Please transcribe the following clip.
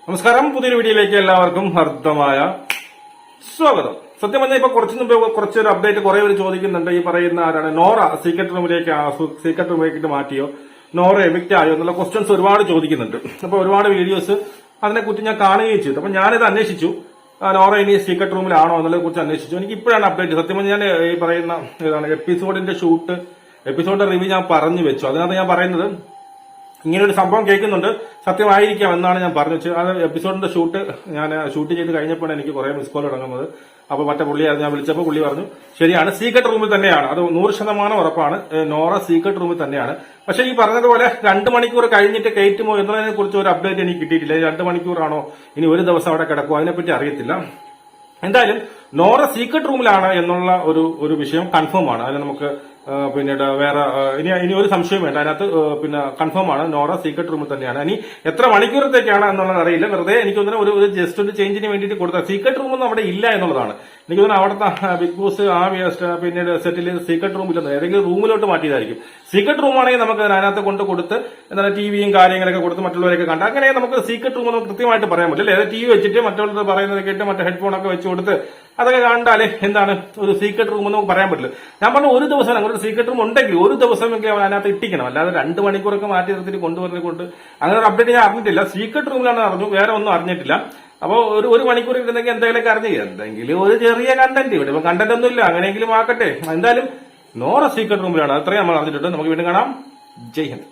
നമസ്കാരം. പുതിയൊരു വീഡിയോയിലേക്ക് എല്ലാവർക്കും ഹർദ്ദമായ സ്വാഗതം. സത്യം പറഞ്ഞാൽ ഇപ്പൊ കുറച്ചു മുമ്പ് കുറച്ചൊരു അപ്ഡേറ്റ് കുറെ പേര് ചോദിക്കുന്നുണ്ട്. ഈ പറയുന്ന ആരാണ് നോറ സീക്രട്ട് റൂമിലേക്ക് മാറ്റിയോ, നോറ എവിക്റ്റ് ആയോ എന്നുള്ള ക്വസ്റ്റ്യൻസ് ഒരുപാട് ചോദിക്കുന്നുണ്ട്. അപ്പൊ ഒരുപാട് വീഡിയോസ് അതിനെക്കുറിച്ച് ഞാൻ കാണുകയും ചെയ്തു. അപ്പൊ ഞാനിത് അന്വേഷിച്ചു, നോറ ഇനി സീക്രട്ട് റൂമിലാണോ എന്നുള്ളതിനെ കുറിച്ച് അന്വേഷിച്ചു. എനിക്ക് ഇപ്പോഴാണ് അപ്ഡേറ്റ്. സത്യം പറഞ്ഞാൽ ഞാൻ ഈ പറയുന്ന എപ്പിസോഡിന്റെ റിവ്യൂ ഞാൻ പറഞ്ഞു വെച്ചു. അതിനകത്ത് ഞാൻ പറയുന്നത് ഇങ്ങനെ ഒരു സംഭവം കേൾക്കുന്നുണ്ട്, സത്യമായിരിക്കാം എന്നാണ് ഞാൻ പറഞ്ഞു വെച്ചത്. അത് എപ്പിസോഡിന്റെ ഞാൻ ഷൂട്ട് ചെയ്ത് കഴിഞ്ഞപ്പോഴാണ് എനിക്ക് കുറെ മിസ് കോൾ തുടങ്ങുന്നത്. അപ്പൊ മറ്റേ പുള്ളിയായിരുന്നു, ഞാൻ വിളിച്ചപ്പോൾ പുള്ളി പറഞ്ഞു ശരിയാണ്, സീക്രട്ട് റൂമിൽ തന്നെയാണ്, അത് 100% ഉറപ്പാണ്, നോറ സീക്രട്ട് റൂമിൽ തന്നെയാണ്. പക്ഷെ ഈ പറഞ്ഞതുപോലെ 2 മണിക്കൂർ കഴിഞ്ഞിട്ട് കയറ്റുമോ എന്നതിനെ കുറിച്ച് ഒരു അപ്ഡേറ്റ് എനിക്ക് കിട്ടിയിട്ടില്ല. 2 മണിക്കൂറാണോ ഇനി ഒരു ദിവസം അവിടെ കിടക്കുമോ അതിനെപ്പറ്റി അറിയത്തില്ല. എന്തായാലും നോറ സീക്രട്ട് റൂമിലാണ് എന്നുള്ള ഒരു വിഷയം കൺഫേം ആണ്. അതിന് നമുക്ക് പിന്നീട് വേറെ ഇനി ഒരു സംശയം വേണ്ട. അതിനകത്ത് പിന്നെ കൺഫേം ആണ്, നോറ സീക്രട്ട് റൂമിൽ തന്നെയാണ്. ഇനി എത്ര മണിക്കൂറത്തേക്കാണ് എന്നുള്ളത് അറിയില്ല. വെറുതെ എനിക്ക് തോന്നുന്നു ഒരു ജസ്റ്റ് ഒരു ചേഞ്ചിന് വേണ്ടിയിട്ട് കൊടുത്ത സീക്രട്ട് റൂമൊന്നും അവിടെ ഇല്ല എന്നുള്ളതാണ്. എനിക്ക് തോന്നുന്നു അവിടുത്തെ ബിഗ് ബോസ് പിന്നീട് സെറ്റിൽ സീക്രട്ട് റൂമില്ലെന്ന് ഏതെങ്കിലും റൂമിലോട്ട് മാറ്റിയതായിരിക്കും. സീക്രട്ട് റൂമാണെങ്കിൽ നമുക്ക് അതിനകത്ത് കൊടുത്ത് എന്താണ് ടിവിയും കാര്യങ്ങളൊക്കെ കൊടുത്ത് മറ്റുള്ളവരൊക്കെ കണ്ട് അങ്ങനെ നമുക്ക് സീക്രട്ട് റൂം നമുക്ക് കൃത്യമായിട്ട് പറയാൻ പറ്റില്ല. അതായത് ടി വി വെച്ചിട്ട് മറ്റുള്ളവർ പറയുന്നത് കേട്ട് മറ്റേ ഹെഡ്ഫോണൊക്കെ വെച്ച് കൊടുത്ത് അതൊക്കെ കണ്ടാലേ എന്താണ് ഒരു സീക്രട്ട് റൂം നമുക്ക് പറയാൻ പറ്റില്ല. ഞാൻ പറഞ്ഞു ഒരു ദിവസം അങ്ങനെ സീക്രട്ട് റൂം ഉണ്ടെങ്കിൽ ഒരു ദിവസമെങ്കിലും അവൻ അതിനകത്ത് ഇട്ടിക്കണം. അല്ലാതെ 2 മണിക്കൂറൊക്കെ മാറ്റി നിർത്തിയിട്ട് കൊണ്ടുവരുന്നത് അങ്ങനെ ഒരു അപ്ഡേറ്റ് ഞാൻ അറിഞ്ഞിട്ടില്ല. സീക്രട്ട് റൂമിലാണ് അറിഞ്ഞു, വേറെ ഒന്നും അറിഞ്ഞിട്ടില്ല. അപ്പൊ ഒരു മണിക്കൂർ ഇരുന്നെങ്കിൽ എന്തെങ്കിലുമൊക്കെ അറിഞ്ഞു, എന്തെങ്കിലും ഒരു ചെറിയ കണ്ടന്റ്. ഇവിടെ ഇപ്പൊ കണ്ടന്റ് ഒന്നും ഇല്ല, അങ്ങനെയെങ്കിലും ആക്കട്ടെ. എന്തായാലും നോറ സീക്രട്ട് റൂമിലാണ്, അത്രയും നമ്മൾ അറിഞ്ഞിട്ടുണ്ട്. നമുക്ക് വീണ്ടും കാണാം. ജയ് ഹിന്ദ്.